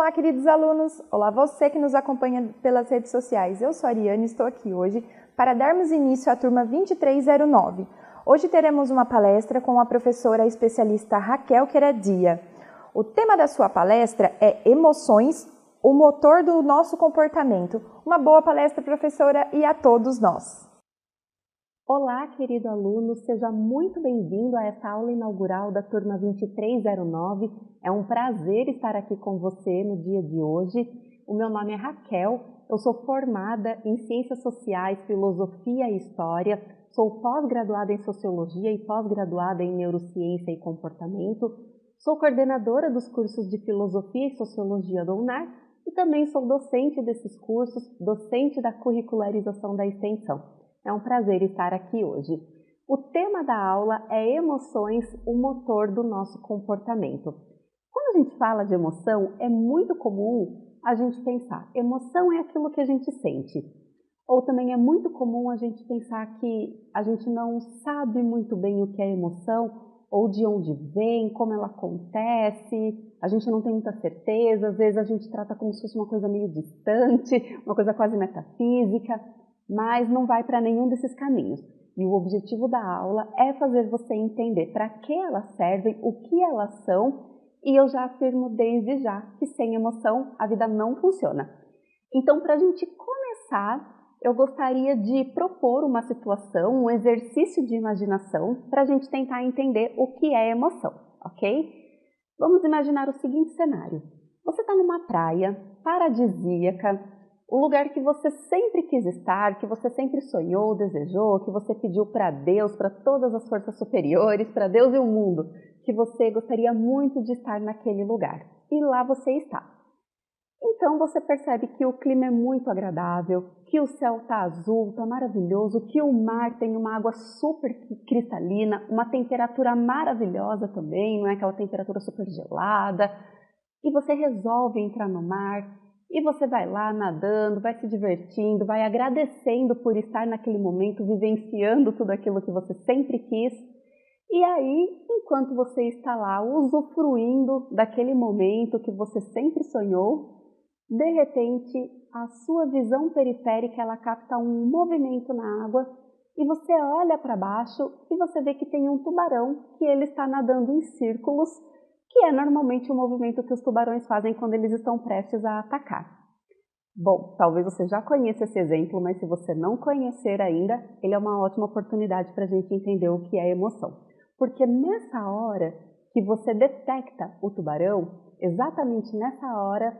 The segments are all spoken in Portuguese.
Olá, queridos alunos! Olá, você que nos acompanha pelas redes sociais. Eu sou a Ariane e estou aqui hoje para darmos início à turma 2309. Hoje teremos uma palestra com a professora especialista Raquel Queradia. O tema da sua palestra é Emoções, o motor do nosso comportamento. Uma boa palestra, professora, e a todos nós! Olá, querido aluno, seja muito bem-vindo a essa aula inaugural da turma 2309. É um prazer estar aqui com você no dia de hoje. O meu nome é Raquel, eu sou formada em Ciências Sociais, Filosofia e História, sou pós-graduada em Sociologia e pós-graduada em Neurociência e Comportamento, sou coordenadora dos cursos de Filosofia e Sociologia do UNAR e também sou docente desses cursos, docente da curricularização da extensão. É um prazer estar aqui hoje. O tema da aula é Emoções, o motor do nosso comportamento. Quando a gente fala de emoção, é muito comum a gente pensar, emoção é aquilo que a gente sente. Ou também é muito comum a gente pensar que a gente não sabe muito bem o que é emoção, ou de onde vem, como ela acontece, a gente não tem muita certeza, às vezes a gente trata como se fosse uma coisa meio distante, uma coisa quase metafísica, mas não vai para nenhum desses caminhos. E o objetivo da aula é fazer você entender para que elas servem, o que elas são, e eu já afirmo desde já que sem emoção a vida não funciona. Então, para a gente começar, eu gostaria de propor uma situação, um exercício de imaginação, para a gente tentar entender o que é emoção, ok? Vamos imaginar o seguinte cenário. Você está numa praia paradisíaca, o lugar que você sempre quis estar, que você sempre sonhou, desejou, que você pediu para Deus, para todas as forças superiores, para Deus e o mundo, que você gostaria muito de estar naquele lugar. E lá você está. Então você percebe que o clima é muito agradável, que o céu está azul, está maravilhoso, que o mar tem uma água super cristalina, uma temperatura maravilhosa também, não é aquela temperatura super gelada. E você resolve entrar no mar. E você vai lá nadando, vai se divertindo, vai agradecendo por estar naquele momento, vivenciando tudo aquilo que você sempre quis. E aí, enquanto você está lá usufruindo daquele momento que você sempre sonhou, de repente a sua visão periférica ela capta um movimento na água e você olha para baixo e você vê que tem um tubarão que ele está nadando em círculos, que é normalmente o movimento que os tubarões fazem quando eles estão prestes a atacar. Bom, talvez você já conheça esse exemplo, mas se você não conhecer ainda, ele é uma ótima oportunidade para a gente entender o que é emoção. Porque nessa hora que você detecta o tubarão, exatamente nessa hora,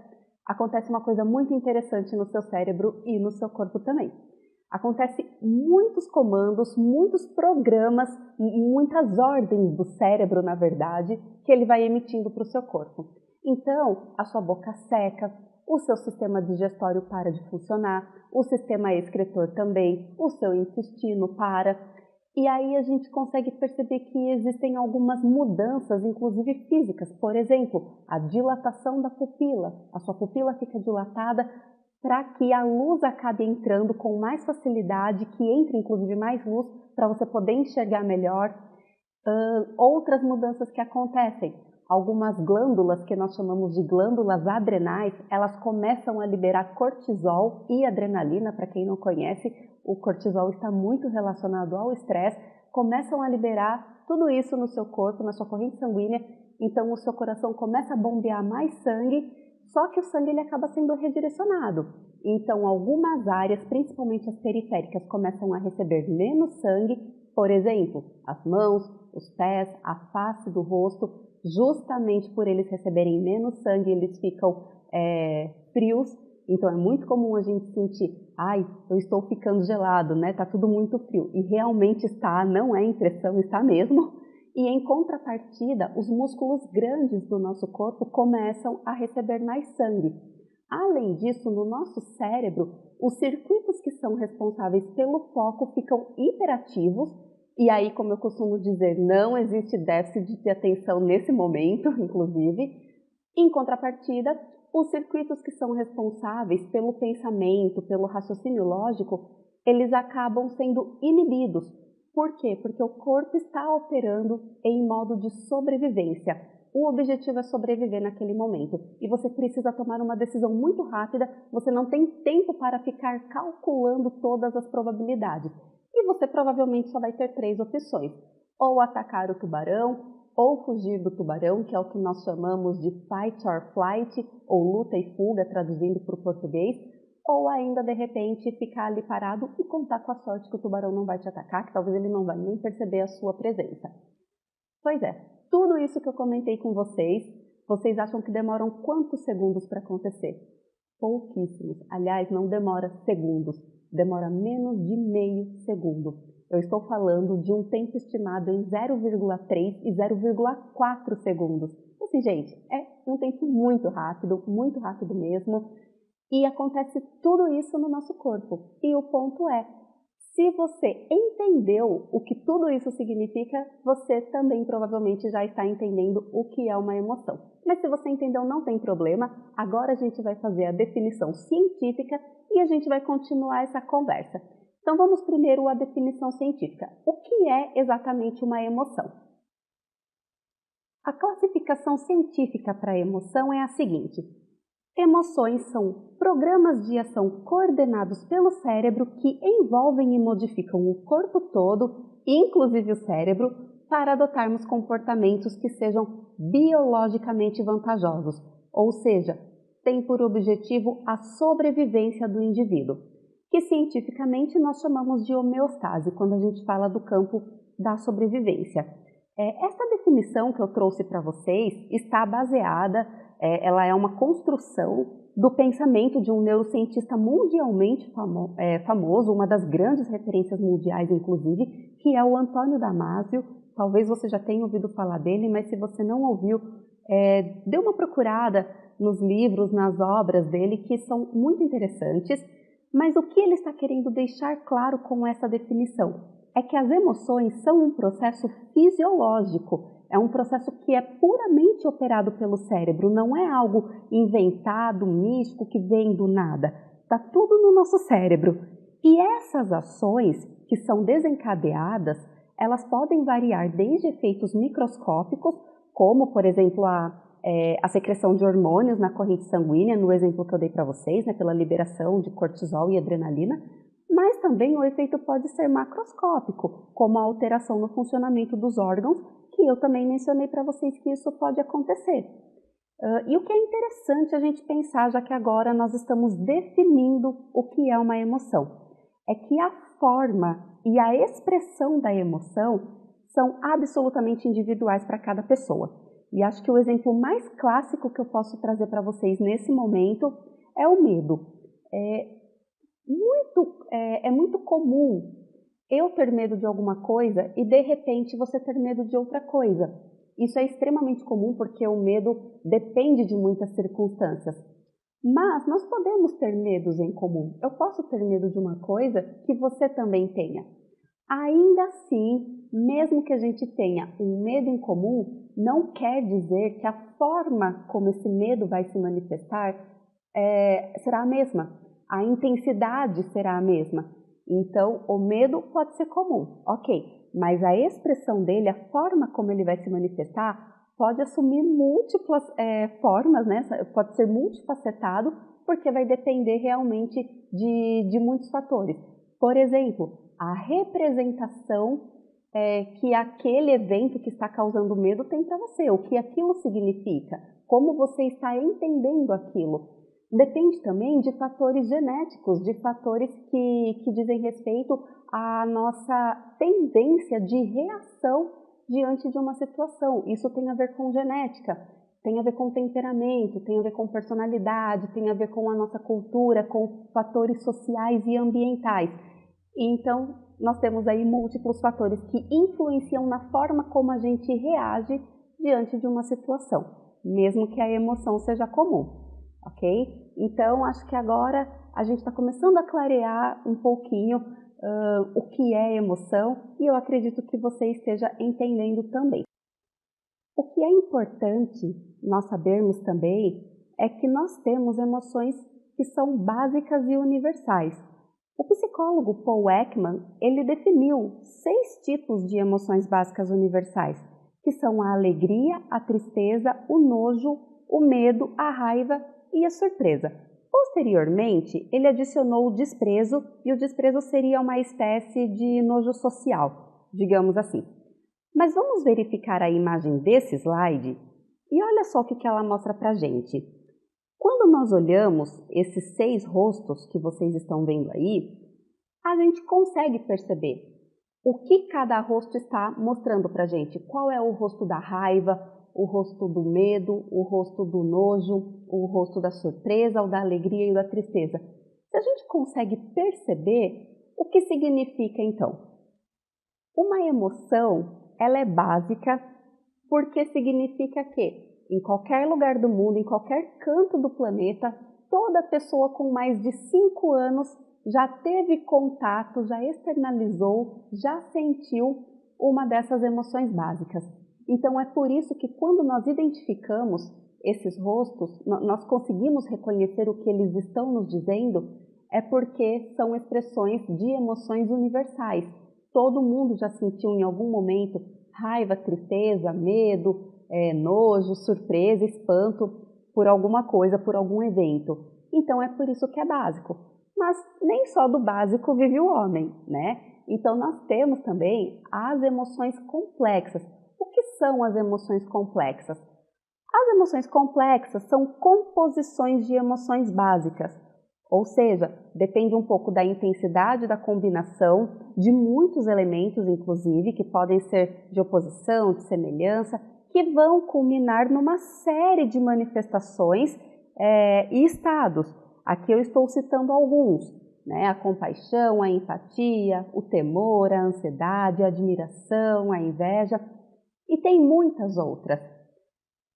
acontece uma coisa muito interessante no seu cérebro e no seu corpo também. Acontece muitos comandos, muitos programas, muitas ordens do cérebro, na verdade, que ele vai emitindo para o seu corpo. Então, a sua boca seca, o seu sistema digestório para de funcionar, o sistema excretor também, o seu intestino para. E aí a gente consegue perceber que existem algumas mudanças, inclusive físicas. Por exemplo, a dilatação da pupila. A sua pupila fica dilatada para que a luz acabe entrando com mais facilidade, que entre inclusive mais luz para você poder enxergar melhor. Outras mudanças que acontecem, algumas glândulas que nós chamamos de glândulas adrenais, elas começam a liberar cortisol e adrenalina. Para quem não conhece, o cortisol está muito relacionado ao estresse, começam a liberar tudo isso no seu corpo, na sua corrente sanguínea, então o seu coração começa a bombear mais sangue, só que o sangue ele acaba sendo redirecionado. Então algumas áreas, principalmente as periféricas, começam a receber menos sangue, por exemplo, as mãos, os pés, a face do rosto, justamente por eles receberem menos sangue, eles ficam frios. Então é muito comum a gente sentir, ai, eu estou ficando gelado, né? Tá tudo muito frio. E realmente está, não é impressão, está mesmo. E em contrapartida, os músculos grandes do nosso corpo começam a receber mais sangue. Além disso, no nosso cérebro, os circuitos que são responsáveis pelo foco ficam hiperativos. E aí, como eu costumo dizer, não existe déficit de atenção nesse momento, inclusive. Em contrapartida, os circuitos que são responsáveis pelo pensamento, pelo raciocínio lógico, eles acabam sendo inibidos. Por quê? Porque o corpo está operando em modo de sobrevivência. O objetivo é sobreviver naquele momento e você precisa tomar uma decisão muito rápida, você não tem tempo para ficar calculando todas as probabilidades. E você provavelmente só vai ter 3 opções: ou atacar o tubarão, ou fugir do tubarão, que é o que nós chamamos de fight or flight, ou luta e fuga, traduzindo para o português, ou ainda, de repente, ficar ali parado e contar com a sorte que o tubarão não vai te atacar, que talvez ele não vai nem perceber a sua presença. Pois é, tudo isso que eu comentei com vocês acham que demoram quantos segundos para acontecer? Pouquíssimos. Aliás, não demora segundos, demora menos de meio segundo. Eu estou falando de um tempo estimado em 0,3 e 0,4 segundos. Assim, gente, é um tempo muito rápido mesmo. E acontece tudo isso no nosso corpo. E o ponto é, se você entendeu o que tudo isso significa, você também provavelmente já está entendendo o que é uma emoção. Mas se você entendeu, não tem problema. Agora a gente vai fazer a definição científica e a gente vai continuar essa conversa. Então vamos primeiro à definição científica. O que é exatamente uma emoção? A classificação científica para a emoção é a seguinte: emoções são programas de ação coordenados pelo cérebro que envolvem e modificam o corpo todo, inclusive o cérebro, para adotarmos comportamentos que sejam biologicamente vantajosos, ou seja, têm por objetivo a sobrevivência do indivíduo, que cientificamente nós chamamos de homeostase, quando a gente fala do campo da sobrevivência. Essa definição que eu trouxe para vocês está baseada, ela é uma construção do pensamento de um neurocientista mundialmente famoso, uma das grandes referências mundiais, inclusive, que é o Antônio Damasio. Talvez você já tenha ouvido falar dele, mas se você não ouviu, dê uma procurada nos livros, nas obras dele, que são muito interessantes. Mas o que ele está querendo deixar claro com essa definição? É que as emoções são um processo fisiológico, é um processo que é puramente operado pelo cérebro, não é algo inventado, místico, que vem do nada. Está tudo no nosso cérebro. E essas ações que são desencadeadas, elas podem variar desde efeitos microscópicos, como, por exemplo, a secreção de hormônios na corrente sanguínea, no exemplo que eu dei para vocês, né, pela liberação de cortisol e adrenalina, mas também o efeito pode ser macroscópico, como a alteração no funcionamento dos órgãos, que eu também mencionei para vocês que isso pode acontecer. E o que é interessante a gente pensar, já que agora nós estamos definindo o que é uma emoção, é que a forma e a expressão da emoção são absolutamente individuais para cada pessoa. E acho que o exemplo mais clássico que eu posso trazer para vocês nesse momento é o medo. É muito comum eu ter medo de alguma coisa e de repente você ter medo de outra coisa. Isso é extremamente comum porque o medo depende de muitas circunstâncias. Mas nós podemos ter medos em comum. Eu posso ter medo de uma coisa que você também tenha. Ainda assim, mesmo que a gente tenha um medo em comum, não quer dizer que a forma como esse medo vai se manifestar será a mesma. A intensidade será a mesma. Então, o medo pode ser comum, ok, mas a expressão dele, a forma como ele vai se manifestar, pode assumir múltiplas formas, né? Pode ser multifacetado, porque vai depender realmente de muitos fatores. Por exemplo, a representação que aquele evento que está causando medo tem para você, o que aquilo significa, como você está entendendo aquilo. Depende também de fatores genéticos, de fatores que dizem respeito à nossa tendência de reação diante de uma situação. Isso tem a ver com genética, tem a ver com temperamento, tem a ver com personalidade, tem a ver com a nossa cultura, com fatores sociais e ambientais. Então, nós temos aí múltiplos fatores que influenciam na forma como a gente reage diante de uma situação, mesmo que a emoção seja comum. Ok? Então, acho que agora a gente está começando a clarear um pouquinho o que é emoção e eu acredito que você esteja entendendo também. O que é importante nós sabermos também é que nós temos emoções que são básicas e universais. O psicólogo Paul Ekman, ele definiu 6 tipos de emoções básicas universais. que são a alegria, a tristeza, o nojo, o medo, a raiva e a surpresa. Posteriormente, ele adicionou o desprezo, e o desprezo seria uma espécie de nojo social, digamos assim. Mas vamos verificar a imagem desse slide e olha só o que ela mostra para a gente. Quando nós olhamos esses 6 rostos que vocês estão vendo aí, a gente consegue perceber o que cada rosto está mostrando para a gente. Qual é o rosto da raiva, o rosto do medo, o rosto do nojo, o rosto da surpresa, o da alegria e o da tristeza. Se a gente consegue perceber, o que significa então? Uma emoção, ela é básica porque significa que em qualquer lugar do mundo, em qualquer canto do planeta, toda pessoa com mais de 5 anos já teve contato, já externalizou, já sentiu uma dessas emoções básicas. Então é por isso que quando nós identificamos esses rostos, nós conseguimos reconhecer o que eles estão nos dizendo, é porque são expressões de emoções universais. Todo mundo já sentiu em algum momento raiva, tristeza, medo, nojo, surpresa, espanto por alguma coisa, por algum evento. Então é por isso que é básico. Mas nem só do básico vive o homem, né? Então nós temos também as emoções complexas. O que são as emoções complexas? As emoções complexas são composições de emoções básicas, ou seja, depende um pouco da intensidade da combinação de muitos elementos, inclusive, que podem ser de oposição, de semelhança, que vão culminar numa série de manifestações e estados. Aqui eu estou citando alguns, né? A compaixão, a empatia, o temor, a ansiedade, a admiração, a inveja, e tem muitas outras.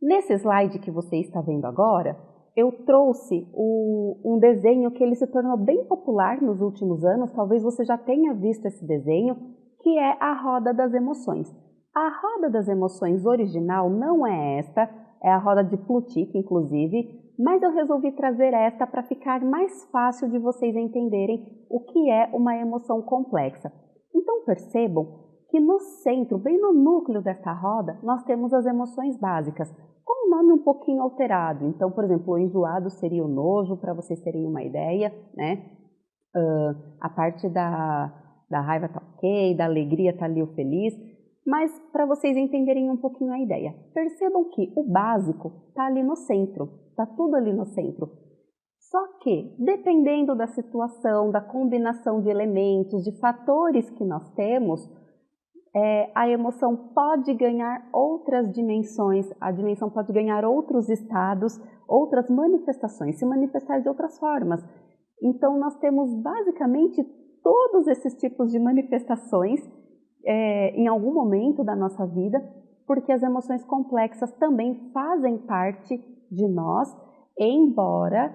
Nesse slide que você está vendo agora, eu trouxe um desenho que ele se tornou bem popular nos últimos anos, talvez você já tenha visto esse desenho, que é a roda das emoções. A roda das emoções original não é esta, é a roda de Plutchik, inclusive, mas eu resolvi trazer esta para ficar mais fácil de vocês entenderem o que é uma emoção complexa. Então percebam que no centro, bem no núcleo desta roda, nós temos as emoções básicas, com um nome um pouquinho alterado. Então, por exemplo, o enjoado seria o nojo, para vocês terem uma ideia, né? A parte da raiva tá ok, da alegria tá ali o feliz, mas para vocês entenderem um pouquinho a ideia. Percebam que o básico está ali no centro, está tudo ali no centro. Só que, dependendo da situação, da combinação de elementos, de fatores que nós temos, a emoção pode ganhar outras dimensões, a dimensão pode ganhar outros estados, outras manifestações, se manifestar de outras formas. Então, nós temos basicamente todos esses tipos de manifestações em algum momento da nossa vida, porque as emoções complexas também fazem parte de nós, embora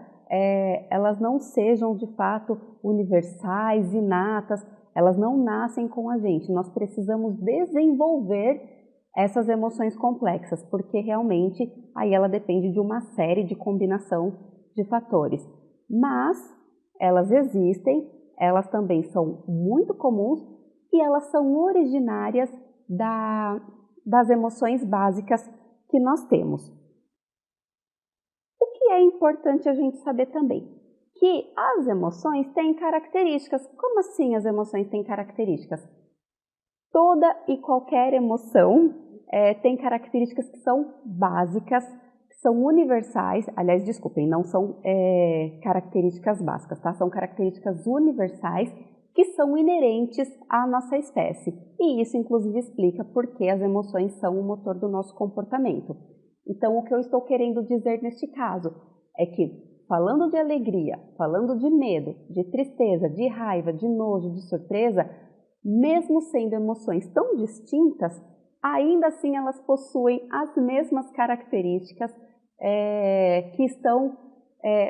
elas não sejam de fato universais, inatas, elas não nascem com a gente. Nós precisamos desenvolver essas emoções complexas, porque realmente aí ela depende de uma série de combinação de fatores. Mas elas existem, elas também são muito comuns e elas são originárias das emoções básicas que nós temos. O que é importante a gente saber também? Que as emoções têm características. Como assim as emoções têm características? Toda e qualquer emoção tem características que são básicas, que são universais. Aliás, desculpem, não são características básicas, tá? São características universais que são inerentes à nossa espécie. E isso, inclusive, explica por que as emoções são o motor do nosso comportamento. Então, o que eu estou querendo dizer neste caso é que, falando de alegria, falando de medo, de tristeza, de raiva, de nojo, de surpresa, mesmo sendo emoções tão distintas, ainda assim elas possuem as mesmas características que estão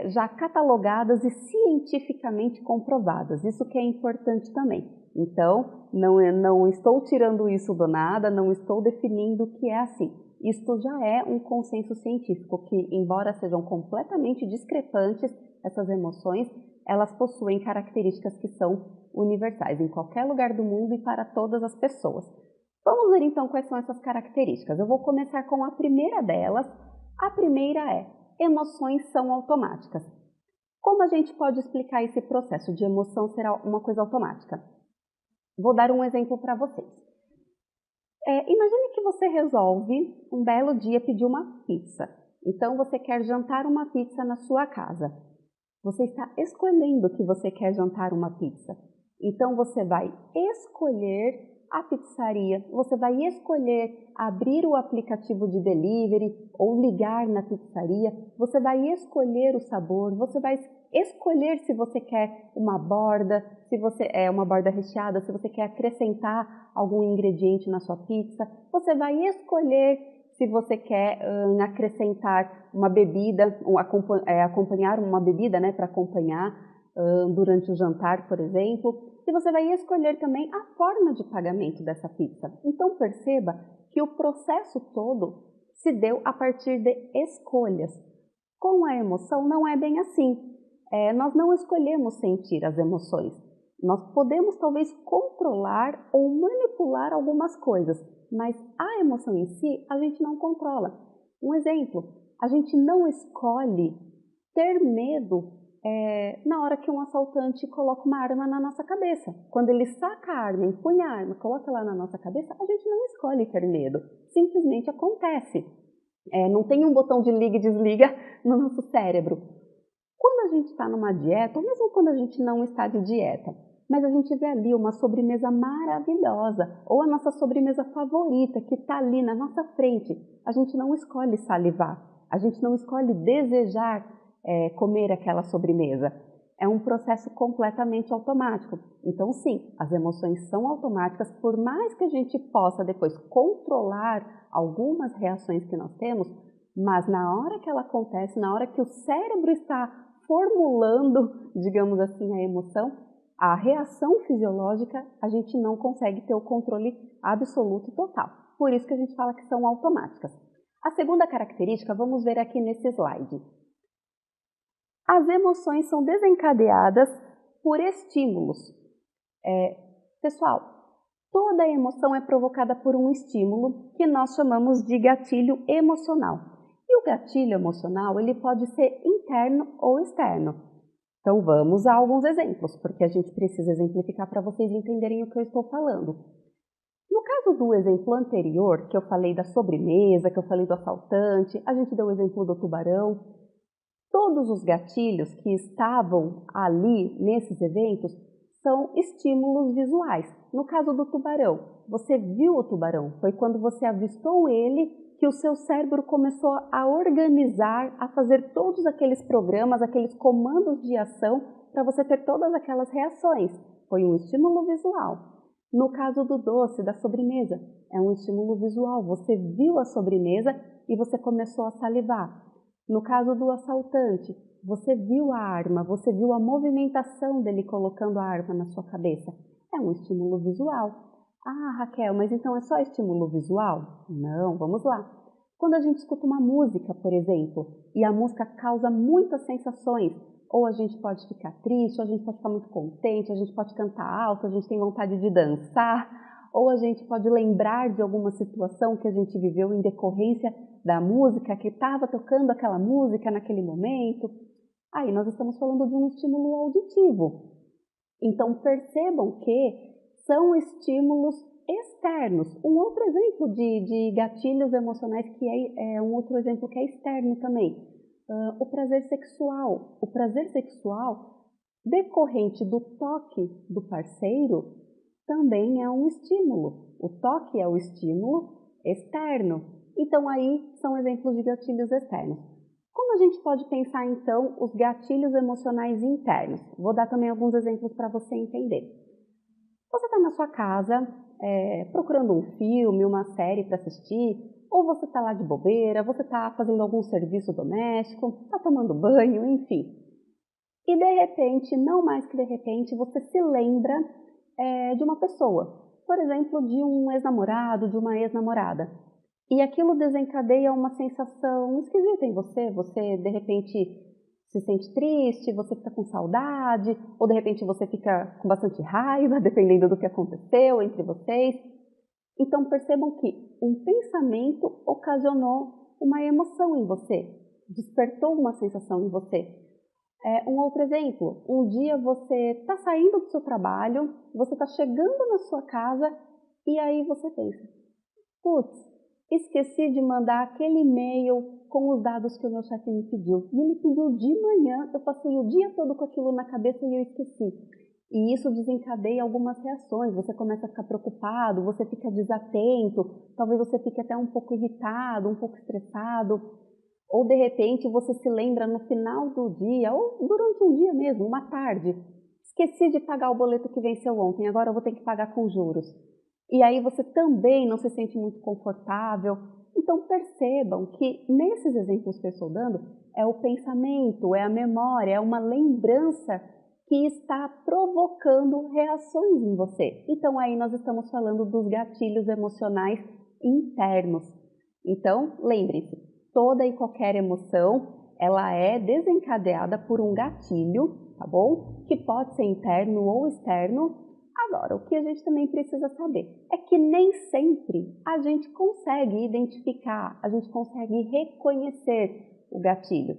já catalogadas e cientificamente comprovadas. Isso que é importante também. Então, não estou tirando isso do nada, não estou definindo que é assim. Isto já é um consenso científico que, embora sejam completamente discrepantes, essas emoções, elas possuem características que são universais em qualquer lugar do mundo e para todas as pessoas. Vamos ver então quais são essas características. Eu vou começar com a primeira delas. A primeira é: emoções são automáticas. Como a gente pode explicar esse processo de emoção ser uma coisa automática? Vou dar um exemplo para vocês. Imagine que você resolve um belo dia pedir uma pizza. Então você quer jantar uma pizza na sua casa. Você está escolhendo que você quer jantar uma pizza. Então você vai escolher a pizzaria, você vai escolher abrir o aplicativo de delivery ou ligar na pizzaria, você vai escolher o sabor, você vai escolher se você quer uma borda, se você é uma borda recheada, se você quer acrescentar algum ingrediente na sua pizza, você vai escolher se você quer acrescentar uma bebida, acompanhar uma bebida, né, para acompanhar durante o jantar, por exemplo. E você vai escolher também a forma de pagamento dessa pizza. Então perceba que o processo todo se deu a partir de escolhas. Com a emoção não é bem assim. Nós não escolhemos sentir as emoções. Nós podemos talvez controlar ou manipular algumas coisas, mas a emoção em si a gente não controla. Um exemplo, a gente não escolhe ter medo na hora que um assaltante coloca uma arma na nossa cabeça. Quando ele saca a arma, empunha a arma, coloca lá na nossa cabeça, a gente não escolhe ter medo. Simplesmente acontece. Não tem um botão de liga e desliga no nosso cérebro. Quando a gente está numa dieta, ou mesmo quando a gente não está de dieta, mas a gente vê ali uma sobremesa maravilhosa, ou a nossa sobremesa favorita que está ali na nossa frente, a gente não escolhe salivar, a gente não escolhe desejar comer aquela sobremesa. É um processo completamente automático. Então sim, as emoções são automáticas, por mais que a gente possa depois controlar algumas reações que nós temos, mas na hora que ela acontece, na hora que o cérebro está formulando, digamos assim, a emoção, a reação fisiológica, a gente não consegue ter o controle absoluto e total. Por isso que a gente fala que são automáticas. A segunda característica, vamos ver aqui nesse slide. As emoções são desencadeadas por estímulos. Pessoal, toda emoção é provocada por um estímulo que nós chamamos de gatilho emocional. E o gatilho emocional, ele pode ser interno ou externo. Então vamos a alguns exemplos, porque a gente precisa exemplificar para vocês entenderem o que eu estou falando. No caso do exemplo anterior, que eu falei da sobremesa, que eu falei do assaltante, a gente deu o exemplo do tubarão. Todos os gatilhos que estavam ali nesses eventos são estímulos visuais. No caso do tubarão, você viu o tubarão, foi quando você avistou ele que o seu cérebro começou a organizar, a fazer todos aqueles programas, aqueles comandos de ação para você ter todas aquelas reações. Foi um estímulo visual. No caso do doce, da sobremesa, é um estímulo visual. Você viu a sobremesa e você começou a salivar. No caso do assaltante, você viu a arma, você viu a movimentação dele colocando a arma na sua cabeça. É um estímulo visual. Ah, Raquel, mas então é só estímulo visual? Não, vamos lá. Quando a gente escuta uma música, por exemplo, e a música causa muitas sensações, ou a gente pode ficar triste, ou a gente pode ficar muito contente, a gente pode cantar alto, a gente tem vontade de dançar, ou a gente pode lembrar de alguma situação que a gente viveu em decorrência da música, que estava tocando aquela música naquele momento. Aí nós estamos falando de um estímulo auditivo. Então percebam que são estímulos externos. Um outro exemplo de gatilhos emocionais, que é um outro exemplo que é externo também. O prazer sexual. O prazer sexual decorrente do toque do parceiro também é um estímulo. O toque é o estímulo externo. Então aí são exemplos de gatilhos externos. Como a gente pode pensar então os gatilhos emocionais internos? Vou dar também alguns exemplos para você entender. Você está na sua casa procurando um filme, uma série para assistir, ou você está lá de bobeira, você está fazendo algum serviço doméstico, está tomando banho, enfim. E de repente, não mais que de repente, você se lembra de uma pessoa, por exemplo, de um ex-namorado, de uma ex-namorada. E aquilo desencadeia uma sensação esquisita em você. Você, de repente, se sente triste, você fica com saudade, ou de repente você fica com bastante raiva, dependendo do que aconteceu entre vocês. Então percebam que um pensamento ocasionou uma emoção em você, despertou uma sensação em você. Um outro exemplo, um dia você está saindo do seu trabalho, você está chegando na sua casa e aí você pensa, putz, esqueci de mandar aquele e-mail com os dados que o meu chefe me pediu. E ele pediu de manhã, eu passei o dia todo com aquilo na cabeça e eu esqueci. E isso desencadeia algumas reações, você começa a ficar preocupado, você fica desatento, talvez você fique até um pouco irritado, um pouco estressado, ou de repente você se lembra no final do dia, ou durante um dia mesmo, uma tarde, esqueci de pagar o boleto que venceu ontem, agora eu vou ter que pagar com juros. E aí você também não se sente muito confortável. Então percebam que nesses exemplos que eu estou dando, é o pensamento, é a memória, é uma lembrança que está provocando reações em você. Então aí nós estamos falando dos gatilhos emocionais internos. Então lembre-se, toda e qualquer emoção, ela é desencadeada por um gatilho, tá bom? Que pode ser interno ou externo. Agora, o que a gente também precisa saber é que nem sempre a gente consegue identificar, a gente consegue reconhecer o gatilho,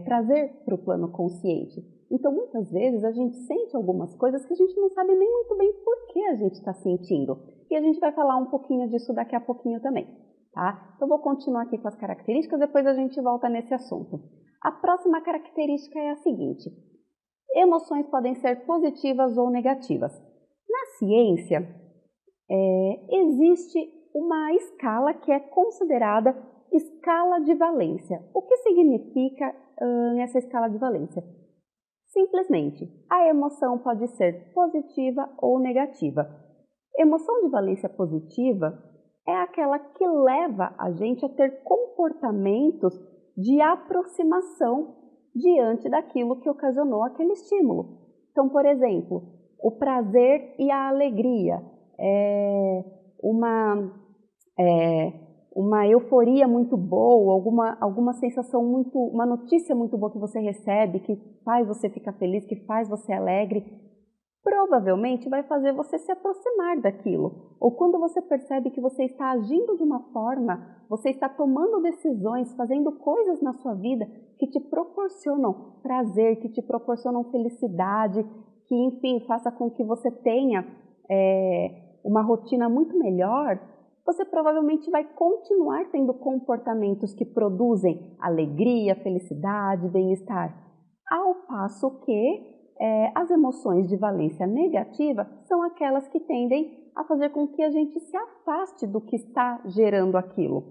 trazer para o plano consciente. Então, muitas vezes a gente sente algumas coisas que a gente não sabe nem muito bem por que a gente está sentindo. E a gente vai falar um pouquinho disso daqui a pouquinho também, tá? Então, vou continuar aqui com as características, depois a gente volta nesse assunto. A próxima característica é a seguinte: emoções podem ser positivas ou negativas. Na ciência, existe uma escala que é considerada escala de valência. O que significa essa escala de valência? Simplesmente, a emoção pode ser positiva ou negativa. Emoção de valência positiva é aquela que leva a gente a ter comportamentos de aproximação diante daquilo que ocasionou aquele estímulo. Então, por exemplo, o prazer e a alegria, uma euforia muito boa, alguma sensação uma notícia muito boa que você recebe, que faz você ficar feliz, que faz você alegre, provavelmente vai fazer você se aproximar daquilo. Ou quando você percebe que você está agindo de uma forma, você está tomando decisões, fazendo coisas na sua vida que te proporcionam prazer, que te proporcionam felicidade, que, enfim, faça com que você tenha uma rotina muito melhor, você provavelmente vai continuar tendo comportamentos que produzem alegria, felicidade, bem-estar. Ao passo que as emoções de valência negativa são aquelas que tendem a fazer com que a gente se afaste do que está gerando aquilo.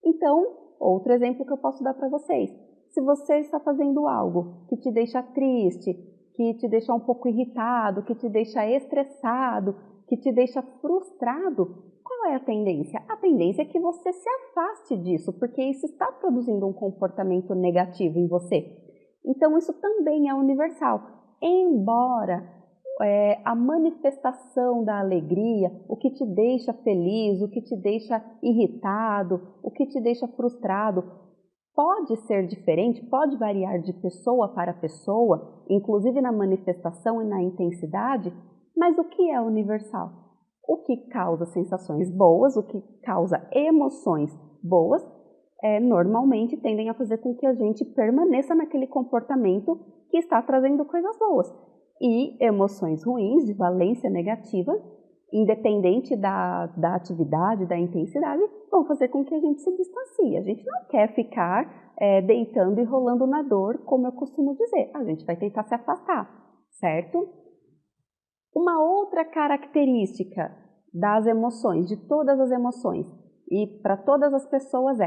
Então, outro exemplo que eu posso dar para vocês. Se você está fazendo algo que te deixa triste, que te deixa um pouco irritado, que te deixa estressado, que te deixa frustrado, qual é a tendência? A tendência é que você se afaste disso, porque isso está produzindo um comportamento negativo em você. Então, isso também é universal. Embora a manifestação da alegria, o que te deixa feliz, o que te deixa irritado, o que te deixa frustrado, pode ser diferente, pode variar de pessoa para pessoa, inclusive na manifestação e na intensidade, mas o que é universal? O que causa sensações boas, o que causa emoções boas, normalmente tendem a fazer com que a gente permaneça naquele comportamento que está trazendo coisas boas. E emoções ruins, de valência negativa, independente da atividade, da intensidade, vão fazer com que a gente se distancie. A gente não quer ficar deitando e rolando na dor, como eu costumo dizer. A gente vai tentar se afastar, certo? Uma outra característica das emoções, de todas as emoções, e para todas as pessoas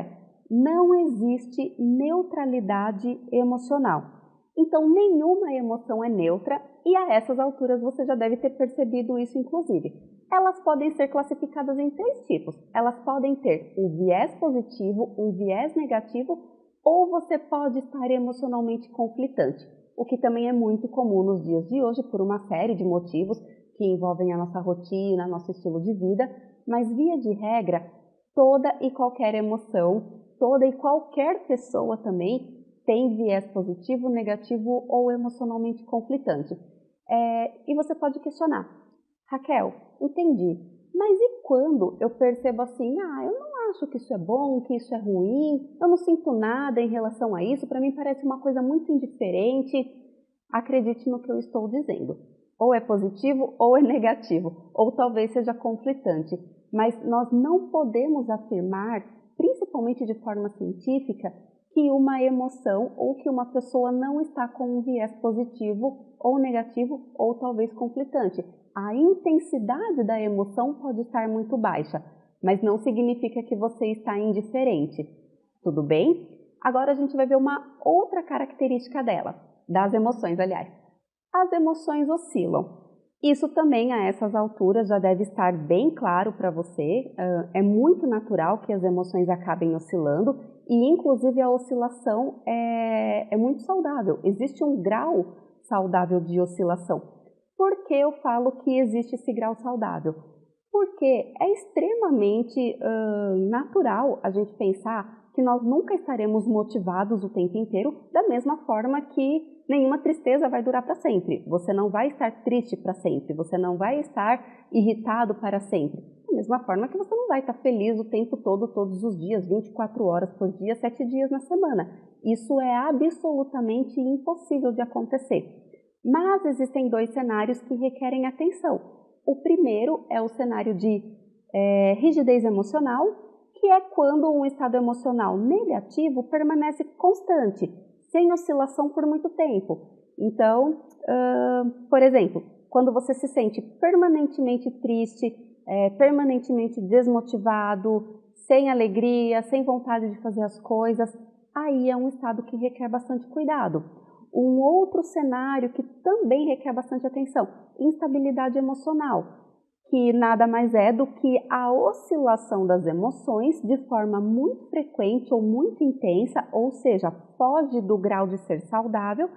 não existe neutralidade emocional. Então, nenhuma emoção é neutra e a essas alturas você já deve ter percebido isso, inclusive. Elas podem ser classificadas em 3 tipos. Elas podem ter um viés positivo, um viés negativo, ou você pode estar emocionalmente conflitante, o que também é muito comum nos dias de hoje por uma série de motivos que envolvem a nossa rotina, nosso estilo de vida, mas via de regra, toda e qualquer emoção, toda e qualquer pessoa também tem viés positivo, negativo ou emocionalmente conflitante. E você pode questionar, Raquel, entendi, Mas e quando eu percebo assim, eu não acho que isso é bom, que isso é ruim, eu não sinto nada em relação a isso, para mim parece uma coisa muito indiferente. Acredite no que eu estou dizendo. Ou é positivo ou é negativo, ou talvez seja conflitante. Mas nós não podemos afirmar, principalmente de forma científica, que uma emoção ou que uma pessoa não está com um viés positivo ou negativo ou talvez conflitante. A intensidade da emoção pode estar muito baixa, mas não significa que você está indiferente. Tudo bem? Agora a gente vai ver uma outra característica dela, das emoções, aliás. As emoções oscilam. Isso também a essas alturas já deve estar bem claro para você. É muito natural que as emoções acabem oscilando e inclusive a oscilação é muito saudável. Existe um grau saudável de oscilação. Por que eu falo que existe esse grau saudável? Porque é extremamente natural a gente pensar que nós nunca estaremos motivados o tempo inteiro, da mesma forma que nenhuma tristeza vai durar para sempre. Você não vai estar triste para sempre, você não vai estar irritado para sempre. Da mesma forma que você não vai estar feliz o tempo todo, todos os dias, 24 horas por dia, 7 dias na semana. Isso é absolutamente impossível de acontecer. Mas existem dois cenários que requerem atenção. O primeiro é o cenário de rigidez emocional, que é quando um estado emocional negativo permanece constante, sem oscilação por muito tempo. Então, por exemplo, quando você se sente permanentemente triste, permanentemente desmotivado, sem alegria, sem vontade de fazer as coisas, aí é um estado que requer bastante cuidado. Um outro cenário que também requer bastante atenção, instabilidade emocional, que nada mais é do que a oscilação das emoções de forma muito frequente ou muito intensa, ou seja, foge do grau de ser saudável,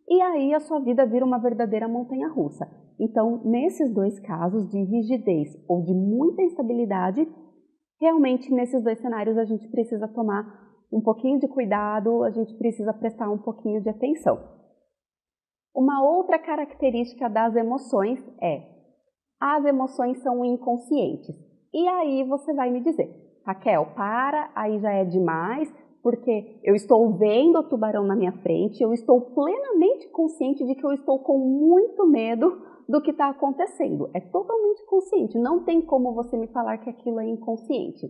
e aí a sua vida vira uma verdadeira montanha-russa. Então, nesses dois casos de rigidez ou de muita instabilidade, realmente nesses dois cenários a gente precisa tomar um pouquinho de cuidado, a gente precisa prestar um pouquinho de atenção. Uma outra característica das emoções é: as emoções são inconscientes. E aí você vai me dizer, Raquel, aí já é demais, porque eu estou vendo o tubarão na minha frente, eu estou plenamente consciente de que eu estou com muito medo do que está acontecendo. É totalmente consciente, não tem como você me falar que aquilo é inconsciente.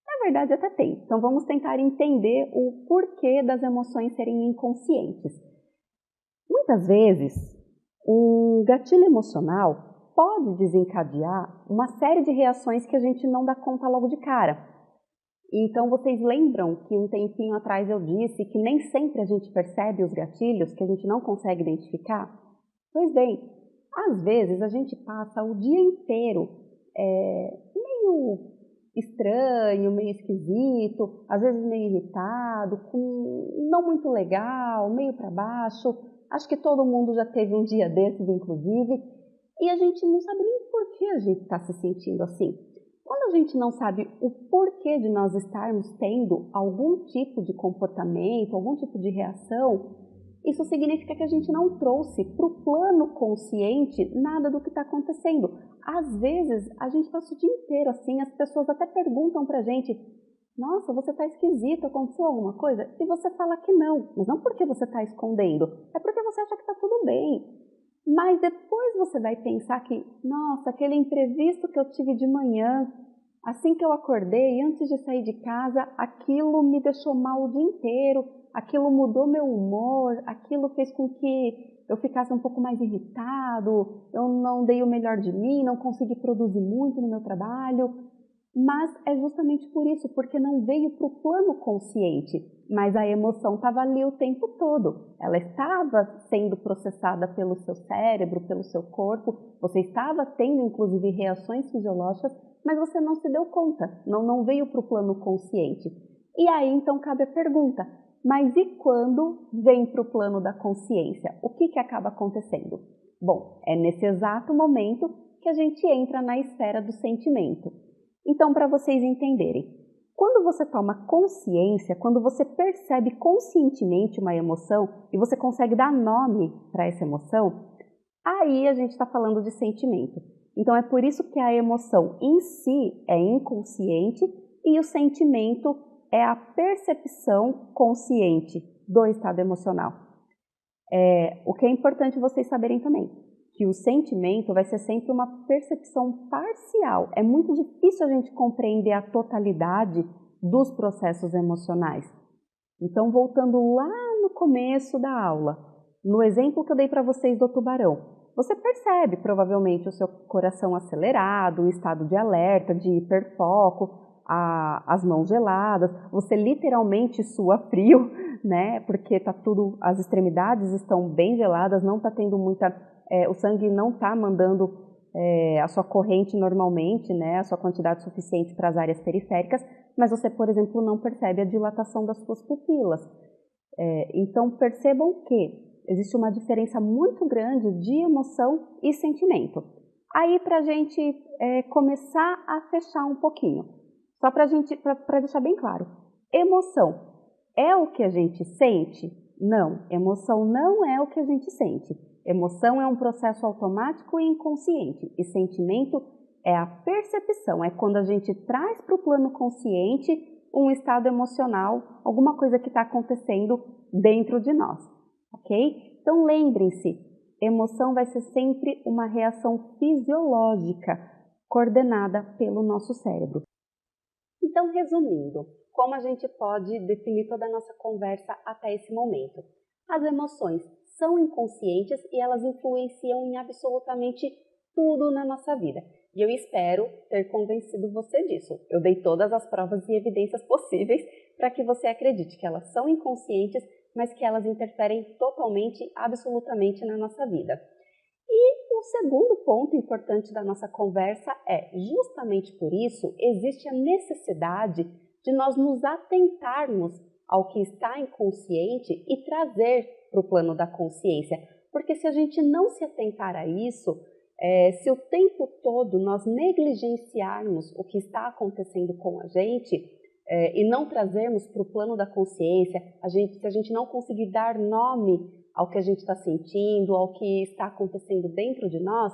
Na verdade, até tem. Então vamos tentar entender o porquê das emoções serem inconscientes. Muitas vezes, um gatilho emocional pode desencadear uma série de reações que a gente não dá conta logo de cara. Então, vocês lembram que um tempinho atrás eu disse que nem sempre a gente percebe os gatilhos, que a gente não consegue identificar? Pois bem, às vezes a gente passa o dia inteiro meio estranho, meio esquisito, às vezes meio irritado, não muito legal, meio para baixo. Acho que todo mundo já teve um dia desses, inclusive, e a gente não sabe nem por que a gente está se sentindo assim. Quando a gente não sabe o porquê de nós estarmos tendo algum tipo de comportamento, algum tipo de reação, isso significa que a gente não trouxe para o plano consciente nada do que está acontecendo. Às vezes, a gente passa o dia inteiro assim, as pessoas até perguntam para a gente: nossa, você está esquisito, aconteceu alguma coisa? E você fala que não, mas não porque você está escondendo, é porque você acha que está tudo bem. Mas depois você vai pensar que, nossa, aquele imprevisto que eu tive de manhã, assim que eu acordei, antes de sair de casa, aquilo me deixou mal o dia inteiro, aquilo mudou meu humor, aquilo fez com que eu ficasse um pouco mais irritado, eu não dei o melhor de mim, não consegui produzir muito no meu trabalho. Mas é justamente por isso, porque não veio para o plano consciente, mas a emoção estava ali o tempo todo. Ela estava sendo processada pelo seu cérebro, pelo seu corpo, você estava tendo inclusive reações fisiológicas, mas você não se deu conta, não veio para o plano consciente. E aí então cabe a pergunta, mas e quando vem para o plano da consciência? O que acaba acontecendo? Bom, é nesse exato momento que a gente entra na esfera do sentimento. Então, para vocês entenderem, quando você toma consciência, quando você percebe conscientemente uma emoção e você consegue dar nome para essa emoção, aí a gente está falando de sentimento. Então é por isso que a emoção em si é inconsciente e o sentimento é a percepção consciente do estado emocional. O que é importante vocês saberem também, que o sentimento vai ser sempre uma percepção parcial. É muito difícil a gente compreender a totalidade dos processos emocionais. Então, voltando lá no começo da aula, no exemplo que eu dei para vocês do tubarão, você percebe provavelmente o seu coração acelerado, o estado de alerta, de hiperfoco, as mãos geladas, você literalmente sua frio, né? Porque tá tudo, as extremidades estão bem geladas, não tá tendo muita, o sangue não tá mandando a sua corrente normalmente, né? A sua quantidade suficiente para as áreas periféricas, mas você, por exemplo, não percebe a dilatação das suas pupilas. Então percebam que existe uma diferença muito grande de emoção e sentimento. Aí, para a gente começar a fechar um pouquinho, só para deixar bem claro, emoção é o que a gente sente? Não, emoção não é o que a gente sente. Emoção é um processo automático e inconsciente, e sentimento é a percepção, é quando a gente traz para o plano consciente um estado emocional, alguma coisa que está acontecendo dentro de nós. Ok? Então lembrem-se, emoção vai ser sempre uma reação fisiológica coordenada pelo nosso cérebro. Então, resumindo, como a gente pode definir toda a nossa conversa até esse momento? As emoções são inconscientes e elas influenciam em absolutamente tudo na nossa vida. E eu espero ter convencido você disso. Eu dei todas as provas e evidências possíveis para que você acredite que elas são inconscientes, mas que elas interferem totalmente, absolutamente na nossa vida. E o segundo ponto importante da nossa conversa é, justamente por isso, existe a necessidade de nós nos atentarmos ao que está inconsciente e trazer para o plano da consciência. Porque se a gente não se atentar a isso, se o tempo todo nós negligenciarmos o que está acontecendo com a gente e não trazermos para o plano da consciência, se a gente não conseguir dar nome ao que a gente está sentindo, ao que está acontecendo dentro de nós,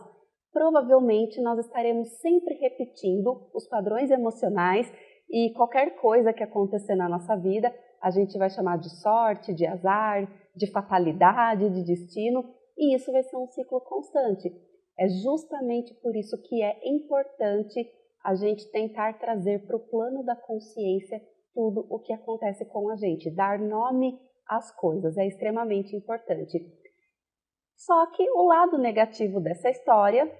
provavelmente nós estaremos sempre repetindo os padrões emocionais e qualquer coisa que acontecer na nossa vida, a gente vai chamar de sorte, de azar, de fatalidade, de destino, e isso vai ser um ciclo constante. É justamente por isso que é importante a gente tentar trazer para o plano da consciência tudo o que acontece com a gente, dar nome às coisas, é extremamente importante. Só que o lado negativo dessa história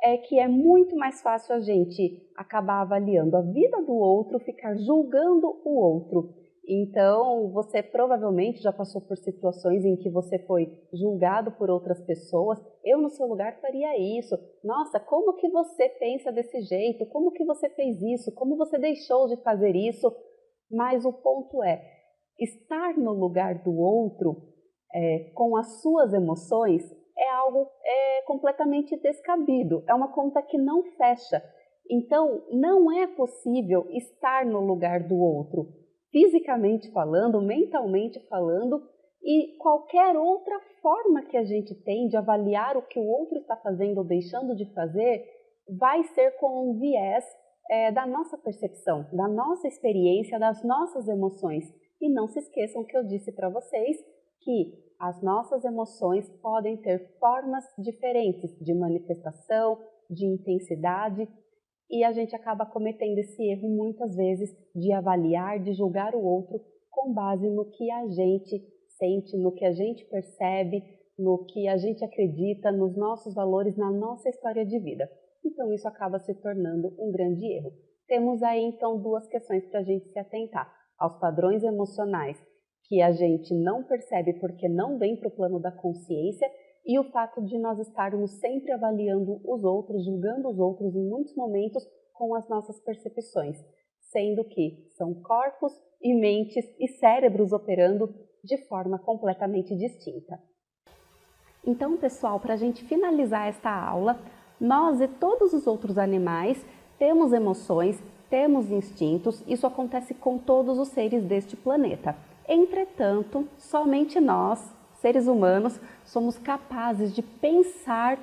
é que é muito mais fácil a gente acabar avaliando a vida do outro, ficar julgando o outro. Então, você provavelmente já passou por situações em que você foi julgado por outras pessoas. Eu, no seu lugar, faria isso. Nossa, como que você pensa desse jeito? Como que você fez isso? Como você deixou de fazer isso? Mas o ponto é, estar no lugar do outro com as suas emoções é algo completamente descabido. É uma conta que não fecha. Então, não é possível estar no lugar do outro, fisicamente falando, mentalmente falando, e qualquer outra forma que a gente tem de avaliar o que o outro está fazendo ou deixando de fazer, vai ser com um viés da nossa percepção, da nossa experiência, das nossas emoções. E não se esqueçam que eu disse para vocês que as nossas emoções podem ter formas diferentes de manifestação, de intensidade, e a gente acaba cometendo esse erro muitas vezes de avaliar, de julgar o outro com base no que a gente sente, no que a gente percebe, no que a gente acredita, nos nossos valores, na nossa história de vida. Então isso acaba se tornando um grande erro. Temos aí então duas questões para a gente se atentar: aos padrões emocionais que a gente não percebe porque não vem para o plano da consciência, e o fato de nós estarmos sempre avaliando os outros, julgando os outros em muitos momentos com as nossas percepções, sendo que são corpos e mentes e cérebros operando de forma completamente distinta. Então, pessoal, para a gente finalizar esta aula, nós e todos os outros animais temos emoções, temos instintos, isso acontece com todos os seres deste planeta. Entretanto, somente nós, seres humanos, somos capazes de pensar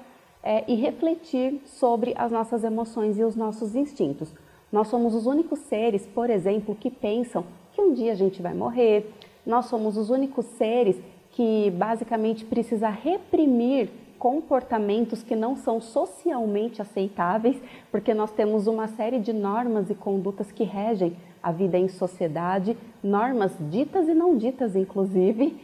e refletir sobre as nossas emoções e os nossos instintos. Nós somos os únicos seres, por exemplo, que pensam que um dia a gente vai morrer. Nós somos os únicos seres que basicamente precisa reprimir comportamentos que não são socialmente aceitáveis, porque nós temos uma série de normas e condutas que regem a vida em sociedade, normas ditas e não ditas, inclusive.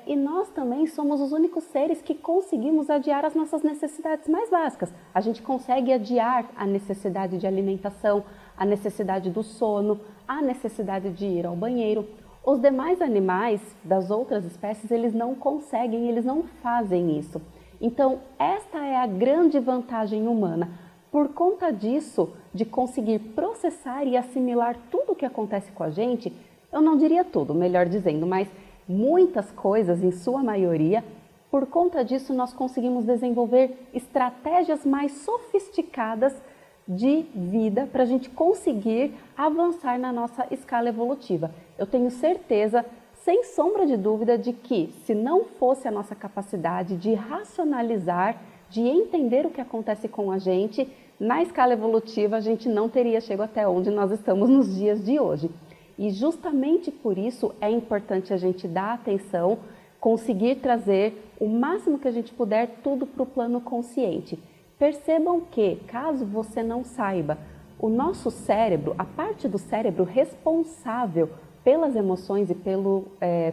E nós também somos os únicos seres que conseguimos adiar as nossas necessidades mais básicas. A gente consegue adiar a necessidade de alimentação, a necessidade do sono, a necessidade de ir ao banheiro. Os demais animais das outras espécies, eles não conseguem, eles não fazem isso. Então, esta é a grande vantagem humana. Por conta disso, de conseguir processar e assimilar tudo o que acontece com a gente, eu não diria tudo, melhor dizendo, mas muitas coisas, em sua maioria, por conta disso nós conseguimos desenvolver estratégias mais sofisticadas de vida para a gente conseguir avançar na nossa escala evolutiva. Eu tenho certeza, sem sombra de dúvida, de que se não fosse a nossa capacidade de racionalizar, de entender o que acontece com a gente, na escala evolutiva a gente não teria chegado até onde nós estamos nos dias de hoje. E justamente por isso é importante a gente dar atenção, conseguir trazer o máximo que a gente puder tudo para o plano consciente. Percebam que, caso você não saiba, o nosso cérebro, a parte do cérebro responsável pelas emoções e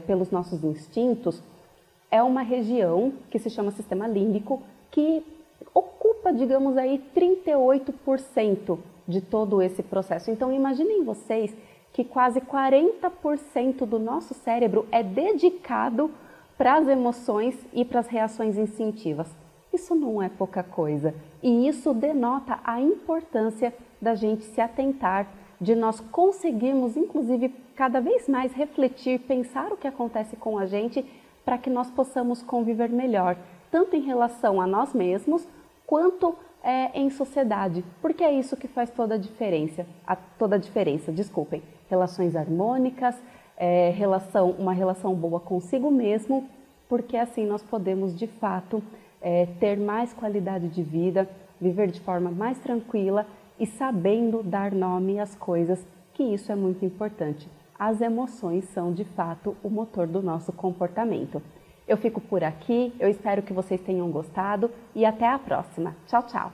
pelos nossos instintos, é uma região que se chama sistema límbico, que ocupa, digamos aí, 38% de todo esse processo. Então imaginem vocês que quase 40% do nosso cérebro é dedicado para as emoções e para as reações instintivas. Isso não é pouca coisa e isso denota a importância da gente se atentar, de nós conseguirmos, inclusive, cada vez mais refletir, pensar o que acontece com a gente para que nós possamos conviver melhor, tanto em relação a nós mesmos, quanto em sociedade, porque é isso que faz toda a diferença, desculpem. Relações harmônicas, uma relação boa consigo mesmo, porque assim nós podemos de fato ter mais qualidade de vida, viver de forma mais tranquila e sabendo dar nome às coisas, que isso é muito importante. As emoções são de fato o motor do nosso comportamento. Eu fico por aqui, eu espero que vocês tenham gostado e até a próxima. Tchau, tchau!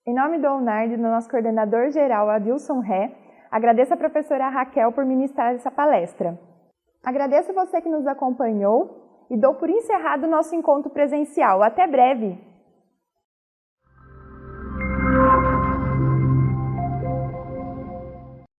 Em nome do UNARD, do nosso coordenador geral, Adilson Ré, agradeço a professora Raquel por ministrar essa palestra. Agradeço você que nos acompanhou e dou por encerrado o nosso encontro presencial. Até breve!